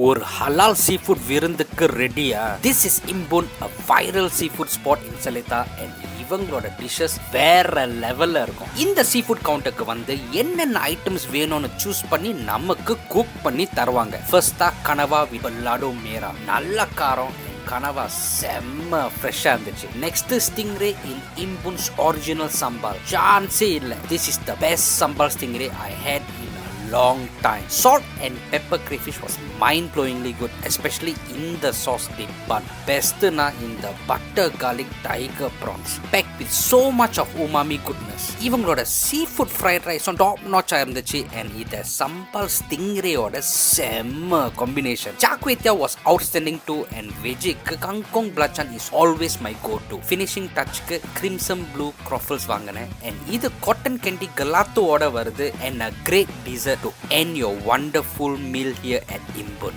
ஒரு ஹலால் சீஃபுட் விருந்துக்கு ரெடியா? திஸ் இஸ் இம்புன், a viral seafood spot in Seletar, and இவங்களோட டிஷஸ் வேற லெவல்ல இருக்கும். இந்த சீஃபுட் கவுண்டருக்கு வந்து என்னென்ன ஐட்டம்ஸ் வேணும்னு சூஸ் பண்ணி நமக்கு குக் பண்ணி தருவாங்க. ஃபர்ஸ்டா கனவா வித் பெலாடோ மேரா, நல்ல காரம். கனவா செம்ம ஃப்ரெஷ்ஷா இருந்துச்சு. நெக்ஸ்ட் ஸ்டிங்ரே இன் இம்புன்ஸ் ஒரிஜினல் சம்பால், சான்ஸே இல்லை. This is the best sambal stingray I had in long time. Salt and pepper crayfish was mind-blowingly good, especially in the sauce dip. But best na in the butter garlic tiger prawns, packed with so much of umami goodness. இவங்களோட seafood fried rice on top notch இருந்துச்சு, and இது sambal stingray ஓட செம்ம combination. Kway was outstanding too, and veggie Kangkong Belacan is always my go-to. Finishing touch க்கு crimson blue Croffles வாங்கினேன், and இது cotton candy gelato ஓட வருது, and a great dessert to end your wonderful meal here at Embun.